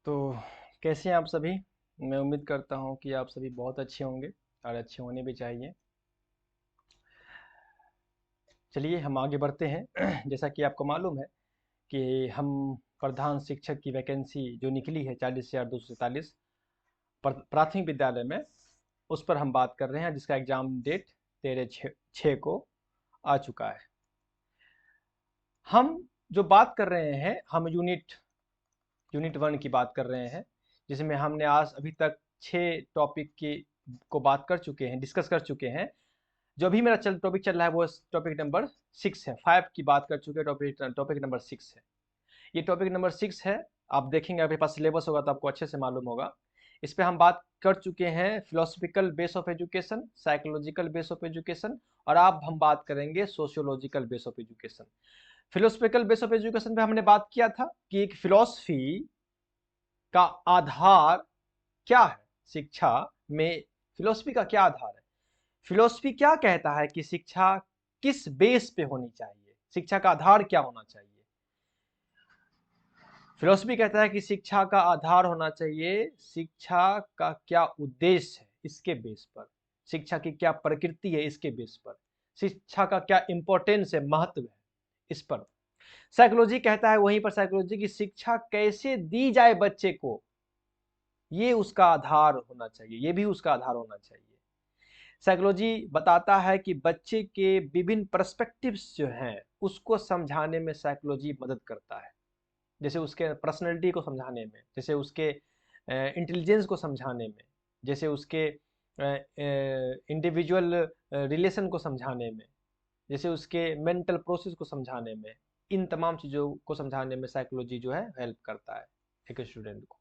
तो कैसे हैं आप सभी। मैं उम्मीद करता हूं कि आप सभी बहुत अच्छे होंगे और अच्छे होने भी चाहिए। चलिए हम आगे बढ़ते हैं। जैसा कि आपको मालूम है कि हम प्रधान शिक्षक की वैकेंसी जो निकली है 40,243 प्राथमिक विद्यालय में, उस पर हम बात कर रहे हैं, जिसका एग्ज़ाम डेट 13/6 को आ चुका है। हम जो बात कर रहे हैं, हम यूनिट 1 की बात कर रहे हैं, जिसमें हमने आज अभी तक 6 टॉपिक की को बात कर चुके हैं, डिस्कस कर चुके हैं। जो अभी मेरा टॉपिक चल रहा है वो टॉपिक नंबर 6 है। 5 की बात कर चुके हैं, टॉपिक टॉपिक नंबर 6 है। ये टॉपिक नंबर 6 है। आप देखेंगे, आपके पास सिलेबस होगा तो आपको अच्छे से मालूम होगा। इस पे हम बात कर चुके हैं philosophical base of education, psychological base of education, और अब हम बात करेंगे sociological base of education. Philosophical base of education पे हमने बात किया था कि एक फिलॉसफी का आधार क्या है। शिक्षा में फिलॉसफी का क्या आधार है? फिलॉसफी क्या कहता है कि शिक्षा किस बेस पे होनी चाहिए, शिक्षा का आधार क्या होना चाहिए। फिलॉसफी कहता है कि शिक्षा का आधार होना चाहिए शिक्षा का क्या उद्देश्य है, इसके बेस पर। शिक्षा की क्या प्रकृति है, इसके बेस पर। शिक्षा का क्या इंपॉर्टेंस है, महत्व है, इस पर। साइकोलॉजी कहता है वहीं पर, साइकोलॉजी की शिक्षा कैसे दी जाए बच्चे को, ये उसका आधार होना चाहिए, ये भी उसका आधार होना चाहिए। साइकोलॉजी बताता है कि बच्चे के विभिन्न पर्सपेक्टिव्स जो हैं उसको समझाने में साइकोलॉजी मदद करता है। जैसे उसके पर्सनैलिटी को समझाने में, जैसे उसके इंटेलिजेंस को समझाने में, जैसे उसके इंडिविजुअल रिलेशन को समझाने में, जैसे उसके मेंटल प्रोसेस को समझाने में, इन तमाम चीज़ों को समझाने में साइकोलॉजी जो है हेल्प करता है एक स्टूडेंट को।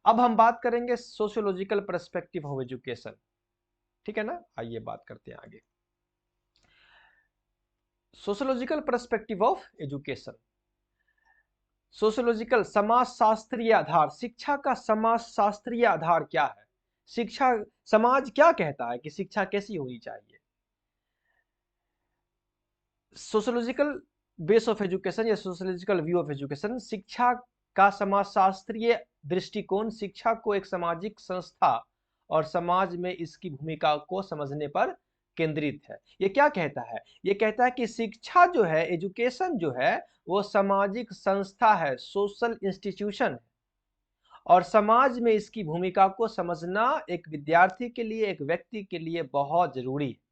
अब हम बात करेंगे सोशियोलॉजिकल पर्सपेक्टिव ऑफ एजुकेशन। ठीक है ना, आइए बात करते हैं आगे। Sociological perspective of education. Sociological समाज शास्त्रीय आधार, शिक्षा का समाज शास्त्रीय आधार क्या है। शिक्षा, समाज क्या कहता है कि शिक्षा कैसी होनी चाहिए। सोशियोलॉजिकल बेस ऑफ एजुकेशन या सोशियोलॉजिकल व्यू ऑफ एजुकेशन, शिक्षा का समाजशास्त्रीय दृष्टिकोण शिक्षा को एक सामाजिक संस्था और समाज में इसकी भूमिका को समझने पर केंद्रित है। ये क्या कहता है? ये कहता है कि शिक्षा जो है, एजुकेशन जो है, वो सामाजिक संस्था है, सोशल इंस्टीट्यूशन है, और समाज में इसकी भूमिका को समझना एक विद्यार्थी के लिए, एक व्यक्ति के लिए बहुत जरूरी है।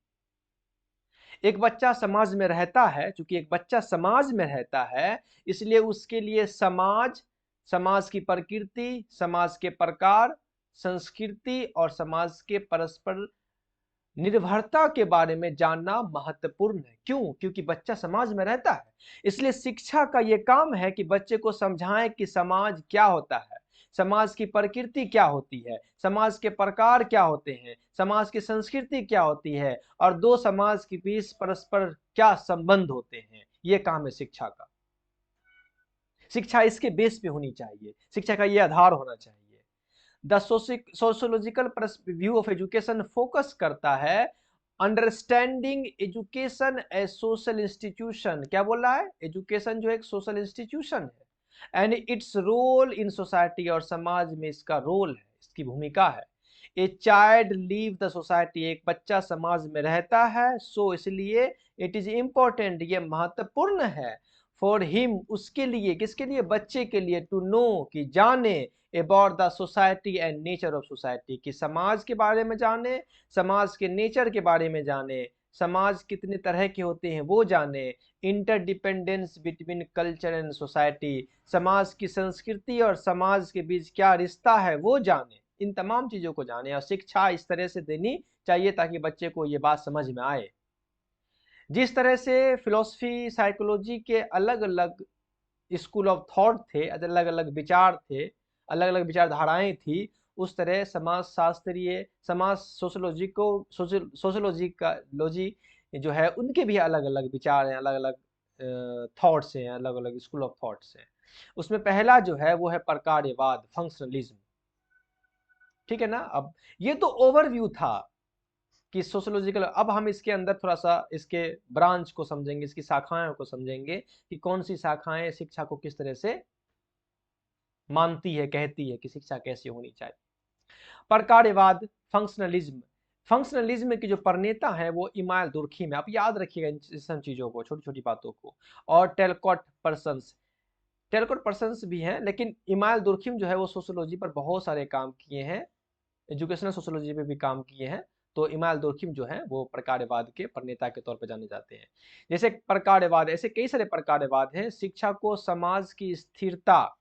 एक बच्चा समाज में रहता है, चूंकि एक बच्चा समाज में रहता है, इसलिए उसके लिए समाज, समाज की प्रकृति, समाज के प्रकार, संस्कृति और समाज के परस्पर निर्भरता के बारे में जानना महत्वपूर्ण है। क्यों? क्योंकि बच्चा समाज में रहता है। इसलिए शिक्षा का यह काम है कि बच्चे को समझाएं कि समाज क्या होता है, समाज की प्रकृति क्या होती है, समाज के प्रकार क्या होते हैं, समाज की संस्कृति क्या होती है, और दो समाज के बीच परस्पर क्या संबंध होते हैं। यह काम है शिक्षा का। शिक्षा इसके बेस पे होनी चाहिए, शिक्षा का यह आधार होना चाहिए। The sociological view of education focus करता है understanding education a social institution. क्या बोल रहा है? एजुकेशन जो एक सोशल इंस्टीट्यूशन है, and its role in society, और समाज में इसका रोल है, इसकी भूमिका है। A child leave the society, एक बच्चा समाज में रहता है, सो इसलिए इट इज इम्पोर्टेंट, ये महत्वपूर्ण है, फॉर हिम, उसके लिए, किसके लिए? बच्चे के लिए, टू नो, कि जाने, about the society and nature of society, कि समाज के बारे में जाने, समाज के नेचर के बारे में जाने, समाज कितने तरह के होते हैं वो जाने, interdependence between culture and society, समाज की संस्कृति और समाज के बीच क्या रिश्ता है वो जाने, इन तमाम चीज़ों को जाने। और शिक्षा इस तरह से देनी चाहिए ताकि बच्चे को ये बात समझ में आए। जिस तरह से फिलोसफी, साइकोलॉजी के अलग अलग स्कूल ऑफ थॉट थे, अलग अलग विचार थे, अलग अलग विचारधाराएं थी, उस तरह समाज शास्त्रीय, समाज सोशोलॉजी को, सोशोलॉजी का लॉजी जो है, उनके भी अलग अलग विचार हैं, अलग अलग थॉट्स हैं, अलग अलग स्कूल ऑफ थॉट्स हैं। उसमें पहला जो है वो है प्रकार्यवाद, फंक्शनलिज्म। ठीक है ना। अब ये तो ओवरव्यू था कि सोशोलॉजिकल, अब हम इसके अंदर थोड़ा सा इसके ब्रांच को समझेंगे, इसकी शाखाओं को समझेंगे कि कौन सी शाखाएं शिक्षा को किस तरह से मानती है, कहती है कि शिक्षा कैसी होनी चाहिए। प्रकार्यवाद, फंक्शनलिज्म। फंक्शनलिज्म के जो प्रणेता है वो इमानुएल दुर्खिम है। आप याद रखिएगा इन सब चीजों को, छोटी छोटी बातों को। और टेलकॉट पर्सन्स, टेलकॉट पर्सन्स भी हैं, लेकिन इमानुएल दुर्खिम जो है वो सोशियोलॉजी पर बहुत सारे काम किए हैं, एजुकेशनल सोशियोलॉजी पे भी काम किए हैं। तो इमानुएल दुर्खिम जो है वो प्रकार्यवाद के प्रणेता के तौर पर जाने जाते हैं। जैसे प्रकार्यवाद, ऐसे कई सारे प्रकार्यवाद हैं। शिक्षा को समाज की स्थिरता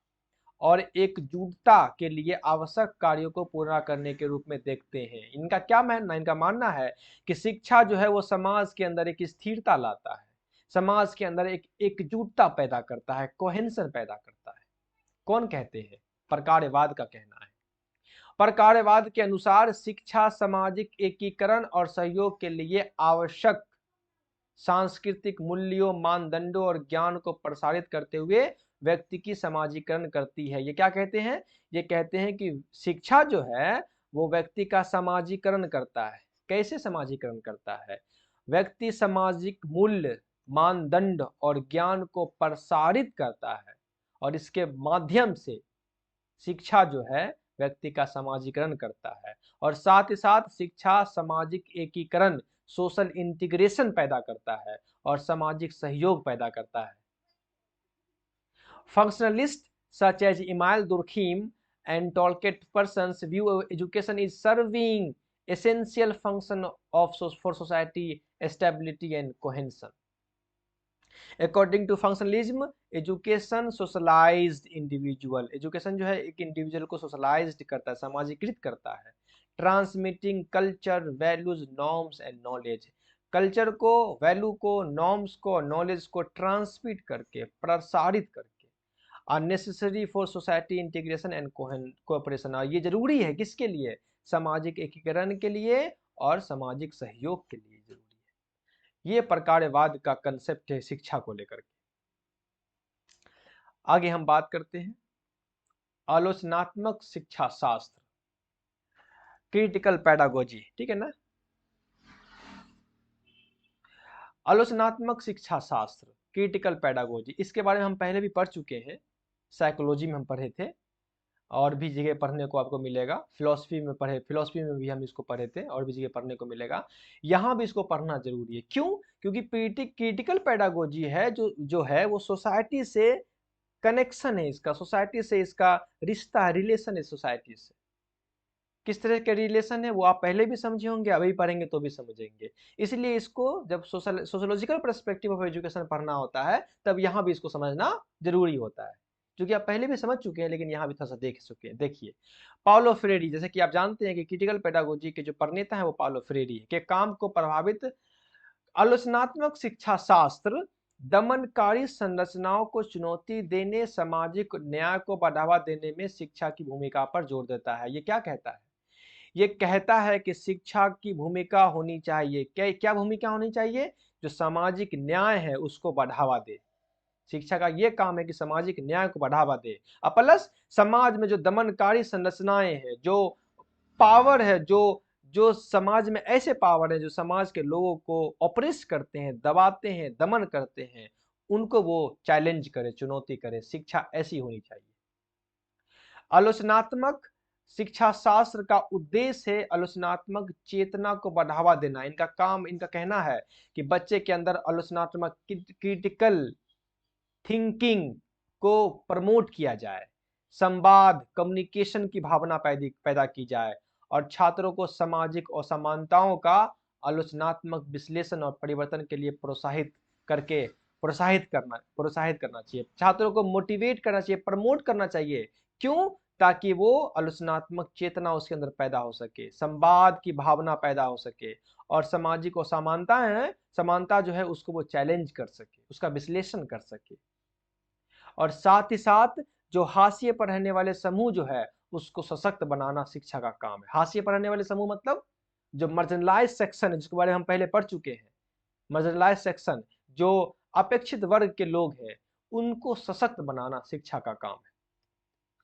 और एकजुटता के लिए आवश्यक कार्यों को पूरा करने के रूप में देखते हैं। इनका क्या मानना, इनका मानना है कि शिक्षा जो है वो समाज के अंदर एक स्थिरता लाता है, समाज के अंदर एक एकजुटता पैदा करता है, कोहेंशन पैदा करता है। कौन कहते हैं? प्रकार्यवाद का कहना है। प्रकार्यवाद के अनुसार शिक्षा सामाजिक एकीकरण और सहयोग के लिए आवश्यक सांस्कृतिक मूल्यों, मानदंडों और ज्ञान को प्रसारित करते हुए व्यक्ति की समाजीकरण करती है। ये क्या कहते हैं? ये कहते हैं कि शिक्षा जो है वो व्यक्ति का समाजीकरण करता है। कैसे समाजीकरण करता है? व्यक्ति सामाजिक मूल्य, मानदंड और ज्ञान को प्रसारित करता है और इसके माध्यम से शिक्षा जो है व्यक्ति का समाजीकरण करता है। और साथ ही साथ शिक्षा सामाजिक एकीकरण, सोशल इंटीग्रेशन पैदा करता है और सामाजिक सहयोग पैदा करता है। Functionalist such as Emile Durkheim and Tolkien persons view education is serving essential function for society stability and cohesion. According to functionalism, education socialised individual, education जो है एक इंडिविजुअल को सोशलाइज्ड करता है, सामाजिकृत करता है। Transmitting culture, values, norms and knowledge, culture को, value को, नॉर्म्स को, नॉलेज को ट्रांसमिट करके, प्रसारित करके। Unnecessary for society integration and cooperation, और ये जरूरी है किसके लिए? सामाजिक एकीकरण के लिए और सामाजिक सहयोग के लिए जरूरी है। ये प्रकार्यवाद का कंसेप्ट है शिक्षा को लेकर के। आगे हम बात करते हैं आलोचनात्मक शिक्षा शास्त्र, क्रिटिकल पेडागोजी। ठीक है ना? आलोचनात्मक शिक्षा शास्त्र, क्रिटिकल पेडागोजी, इसके बारे में हम पहले भी पढ़ चुके हैं। साइकोलॉजी में हम पढ़े थे और भी जगह पढ़ने को आपको मिलेगा। फिलॉसफी में पढ़े, फिलॉसफी में भी हम इसको पढ़े थे और भी जगह पढ़ने को मिलेगा। यहाँ भी इसको पढ़ना जरूरी है। क्यों? क्योंकि क्रिटिकल पेडागोजी है जो है वो सोसाइटी से कनेक्शन है, इसका सोसाइटी से इसका रिश्ता है, रिलेशन है सोसाइटी से। किस तरह के रिलेशन है वो आप पहले भी समझे होंगे, अभी पढ़ेंगे तो भी समझेंगे। इसलिए इसको जब सोशोलॉजिकल पर्सपेक्टिव ऑफ एजुकेशन पढ़ना होता है तब यहाँ भी इसको समझना जरूरी होता है, क्योंकि आप पहले भी समझ चुके हैं लेकिन यहाँ भी थोड़ा सा देख चुके हैं। देखिए, पाउलो फ्रेरी, जैसे कि आप जानते हैं कि क्रिटिकल पेडागोजी के जो प्रणेता है वो पाउलो फ्रेरी के काम को प्रभावित आलोचनात्मक शिक्षा शास्त्र दमनकारी संरचनाओं को चुनौती देने, सामाजिक न्याय को बढ़ावा देने में शिक्षा की भूमिका पर जोर देता है। ये क्या कहता है? ये कहता है कि शिक्षा की भूमिका होनी चाहिए, क्या क्या भूमिका होनी चाहिए? जो सामाजिक न्याय है उसको बढ़ावा दे। शिक्षा का ये काम है कि सामाजिक न्याय को बढ़ावा दे, प्लस समाज में जो दमनकारी संरचनाएं हैं, जो पावर है, जो जो समाज में ऐसे पावर है जो समाज के लोगों को ऑपरेस करते हैं, दबाते हैं, दमन करते हैं, उनको वो चैलेंज करे, चुनौती करे। शिक्षा ऐसी होनी चाहिए। आलोचनात्मक शिक्षा शास्त्र का उद्देश्य है आलोचनात्मक चेतना को बढ़ावा देना। इनका काम, इनका कहना है कि बच्चे के अंदर आलोचनात्मक क्रिटिकल थिंकिंग को प्रमोट किया जाए, संवाद, कम्युनिकेशन की भावना पैदा की जाए और छात्रों को सामाजिक असमानताओं का आलोचनात्मक विश्लेषण और परिवर्तन के लिए प्रोत्साहित करना चाहिए। छात्रों को मोटिवेट करना चाहिए, प्रमोट करना चाहिए। क्यों? ताकि वो आलोचनात्मक चेतना उसके अंदर पैदा हो सके, संवाद की भावना पैदा हो सके और सामाजिक असमानता है, समानता जो है उसको वो चैलेंज कर सके, उसका विश्लेषण कर सके। और साथ ही साथ जो हाशिए पर रहने वाले समूह जो है उसको सशक्त बनाना शिक्षा का काम है। हाशिए पर रहने वाले समूह मतलब जो मार्जिनलाइज सेक्शन है, जिसके बारे में हम पहले पढ़ चुके हैं। मार्जिनलाइज सेक्शन, जो अपेक्षित वर्ग के लोग हैं, उनको सशक्त बनाना शिक्षा का काम है।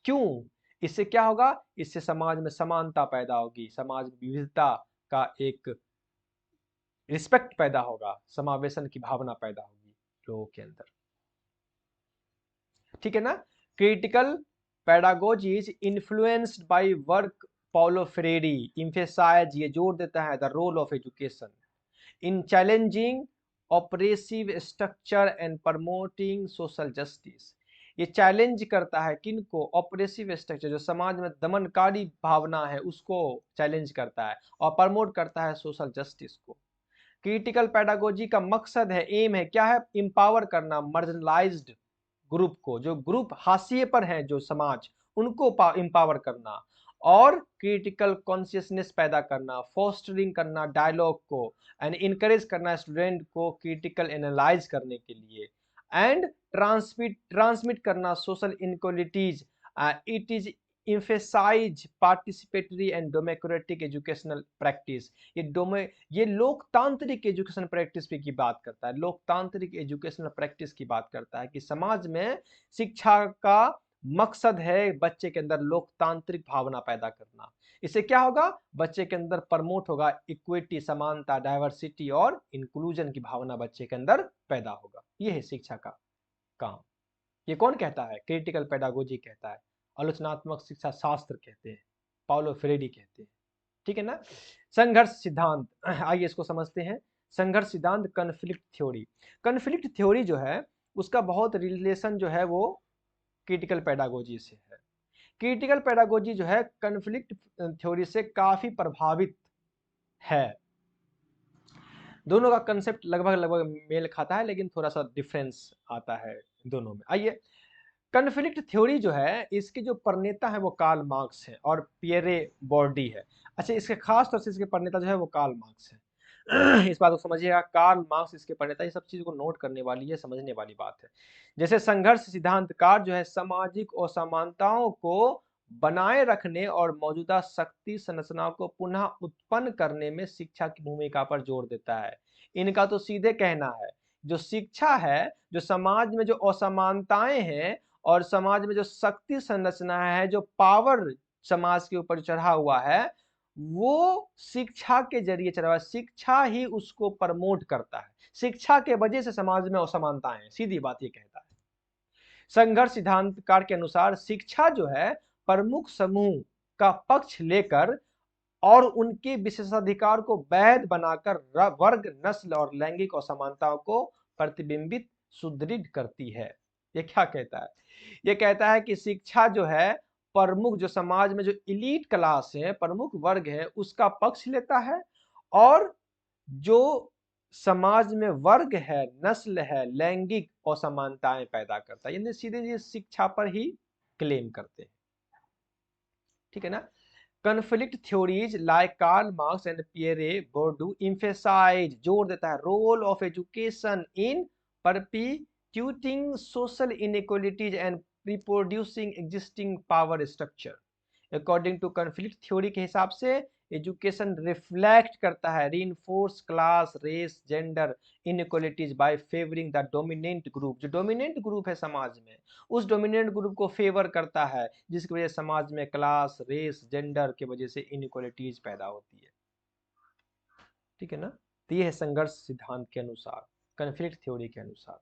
क्यों? इससे क्या होगा? इससे समाज में समानता पैदा होगी, समाज में विविधता का एक रिस्पेक्ट पैदा होगा, समावेशन की भावना पैदा होगी लोगों के अंदर। ठीक है ना? Critical pedagogy is influenced by work Paulo Freire emphasize, ये जोर देता है, the role of education in challenging oppressive structure and promoting social justice। ये चैलेंज करता है किनको? ऑपरेसिव स्ट्रक्चर, जो समाज में दमनकारी भावना है उसको चैलेंज करता है और प्रमोट करता है सोशल जस्टिस को। क्रिटिकल पेडागोजी का मकसद है, एम है, क्या है? एम्पावर करना मार्जिनलाइज्ड ग्रुप को, जो ग्रुप हाशिए पर हैं, जो समाज, उनको एम्पावर करना और क्रिटिकल कॉन्शियसनेस पैदा करना, फोस्टरिंग करना डायलॉग को एंड इनकरेज करना स्टूडेंट को क्रिटिकल एनालाइज करने के लिए एंड ट्रांसमिट करना social inequalities. It is emphasize participatory and democratic educational practice। ये लोकतांत्रिक एजुकेशन प्रैक्टिस पे की बात करता है, लोकतांत्रिक एजुकेशनल प्रैक्टिस की बात करता है कि समाज में शिक्षा का मकसद है बच्चे के अंदर लोकतांत्रिक भावना पैदा करना। इससे क्या होगा? बच्चे के अंदर प्रमोट होगा इक्विटी, समानता, डाइवर्सिटी और इंक्लूजन की भावना बच्चे के अंदर पैदा होगा। ये है शिक्षा का काम। ये कौन कहता है? क्रिटिकल पेडागोजी कहता है, आलोचनात्मक शिक्षा शास्त्र कहते हैं, पाउलो फ्रेडी कहते हैं। ठीक है ना। संघर्ष सिद्धांत, आइए इसको समझते हैं। संघर्ष सिद्धांत, कन्फ्लिक्ट थ्योरी। कन्फ्लिक्ट थ्योरी जो है उसका बहुत रिलेशन जो है वो क्रिटिकल पेडागोजी से है। क्रिटिकल पेडागोजी जो है कन्फ्लिक्ट थ्योरी से काफी प्रभावित है। दोनों का कंसेप्ट लगभग मेल खाता है, लेकिन थोड़ा सा डिफरेंस आता है दोनों में। आइए, कन्फ्लिक्ट थ्योरी जो है इसके जो प्रणेता है वो कार्ल मार्क्स है और पियरे बोर्डी है। अच्छा, इसके खास तौर से इसके प्रणेता जो है वो कार्ल मार्क्स है। इस बात को समझिएगा, कार्ल मार्क्स इसके प्रणेता। ये सब चीज को नोट करने वाली है, समझने वाली बात है। जैसे संघर्ष सिद्धांतकार जो है सामाजिक असमानताओं को बनाए रखने और मौजूदा शक्ति संरचना को पुनः उत्पन्न करने में शिक्षा की भूमिका पर जोर देता है। इनका तो सीधे कहना है, जो शिक्षा है, जो समाज में जो असमानताएं हैं और समाज में जो शक्ति संरचना है, जो पावर समाज के ऊपर चढ़ा हुआ है, वो शिक्षा के जरिए चढ़ा हुआ है। शिक्षा ही उसको प्रमोट करता है। शिक्षा के वजह से समाज में असमानताएं हैं, सीधी बात ये कहता है। संघर्ष सिद्धांतकार के अनुसार शिक्षा जो है प्रमुख समूह का पक्ष लेकर और उनके विशेषाधिकार को वैध बनाकर वर्ग, नस्ल और लैंगिक असमानताओं को प्रतिबिंबित, सुदृढ़ करती है। ये क्या कहता है? ये कहता है कि शिक्षा जो है प्रमुख, जो समाज में जो इलीट क्लास है, प्रमुख वर्ग है, उसका पक्ष लेता है और जो समाज में वर्ग है, नस्ल है, लैंगिक असमानताएं पैदा करता है। यानी सीधे ये शिक्षा पर ही क्लेम करते हैं। ठीक है ना। Conflict theories like Karl Marx and Pierre Bourdieu emphasise, जोर देता है, role of education in perpetuating social inequalities and reproducing existing power structure. According to conflict theory के हिसाब से एजुकेशन रिफ्लेक्ट करता है reinforce class, race, gender inequalities by favouring the dominant group. जो dominant group है समाज में, उस डोमिनेंट ग्रुप को फेवर करता है, जिसकी वजह से समाज में क्लास, रेस, जेंडर की वजह से इनइक्वालिटीज पैदा होती है। ठीक है ना। तो ये है संघर्ष सिद्धांत के अनुसार, कन्फ्लिक्ट थ्योरी के अनुसार।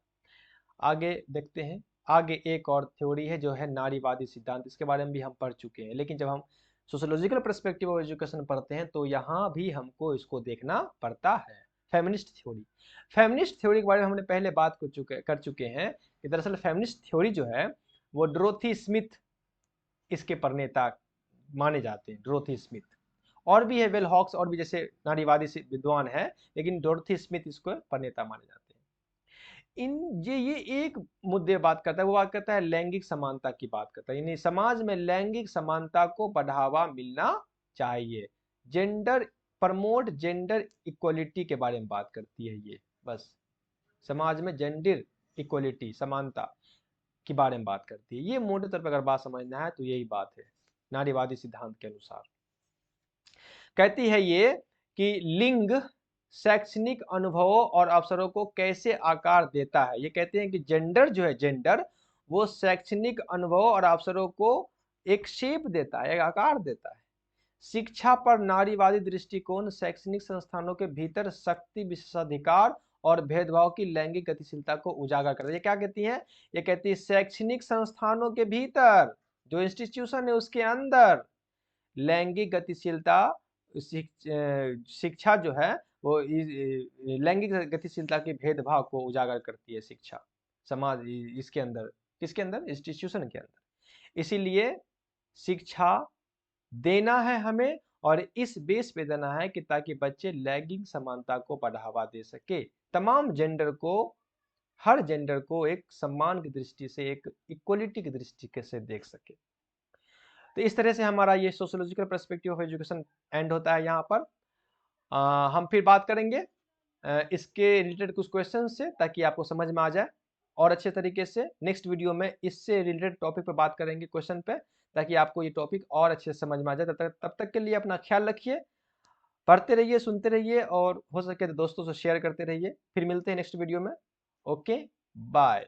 आगे देखते हैं। आगे एक और थ्योरी है जो है नारीवादी सिद्धांत। इसके बारे में भी हम पढ़ चुके हैं, लेकिन जब हम सोशियोलॉजिकल पर्सपेक्टिव ऑफ एजुकेशन पढ़ते हैं तो यहाँ भी हमको इसको देखना पड़ता है। Feminist theory. फेमिनिस्ट थ्योरी के बारे में हमने पहले बात कर चुके हैं कि दरअसल फेमिनिस्ट थ्योरी जो है वो डोरोथी स्मिथ इसके प्रणेता माने जाते हैं। डोरोथी स्मिथ, और भी है वेल हॉक्स और भी जैसे नारीवादी विद्वान है, लेकिन डोरोथी स्मिथ इसको प्रणेता माने जाते हैं। ये एक मुद्दे बात करता है, वो बात करता है लैंगिक समानता की बात करता है, यानी समाज में लैंगिक समानता को बढ़ावा मिलना चाहिए। जेंडर प्रमोट जेंडर इक्वलिटी के बारे में बात करती है ये। बस समाज में जेंडर इक्वलिटी, समानता के बारे में बात करती है। ये मोटे तौर पर अगर बात समझना है तो यही बात है नारीवादी सिद्धांत के अनुसार। कहती है ये कि लिंग शैक्षणिक अनुभवों और अवसरों को कैसे आकार देता है। ये कहते हैं कि जेंडर जो है, जेंडर वो शैक्षणिक अनुभवों और अवसरों को एक शेप देता है, एक आकार देता है। शिक्षा पर नारीवादी दृष्टिकोण शैक्षणिक संस्थानों के भीतर शक्ति, विशेषाधिकार और भेदभाव की लैंगिक गतिशीलता को उजागर करता है। ये क्या कहती है? ये कहती है शैक्षणिक संस्थानों के भीतर जो इंस्टीट्यूशन है उसके अंदर लैंगिक गतिशीलता शिक्षा जो है वो लैंगिक गतिशीलता के भेदभाव को उजागर करती है शिक्षा समाज इसके अंदर, किसके अंदर, इंस्टीट्यूशन के अंदर। इसीलिए शिक्षा देना है हमें और इस बेस पे देना है कि ताकि बच्चे लैंगिक समानता को बढ़ावा दे सके, तमाम जेंडर को, हर जेंडर को एक सम्मान की दृष्टि से, एक इक्वलिटी की दृष्टि से देख सके। तो इस तरह से हमारा ये sociological perspective of education and होता है यहाँ पर। हम फिर बात करेंगे इसके रिलेटेड कुछ क्वेश्चन से, ताकि आपको समझ में आ जाए और अच्छे तरीके से। नेक्स्ट वीडियो में इससे रिलेटेड टॉपिक पे बात करेंगे, क्वेश्चन पे, ताकि आपको ये टॉपिक और अच्छे से समझ में आ जाए। तब तक के लिए अपना ख्याल रखिए, पढ़ते रहिए, सुनते रहिए और हो सके तो दोस्तों से शेयर करते रहिए। फिर मिलते हैं नेक्स्ट वीडियो में। Okay, bye.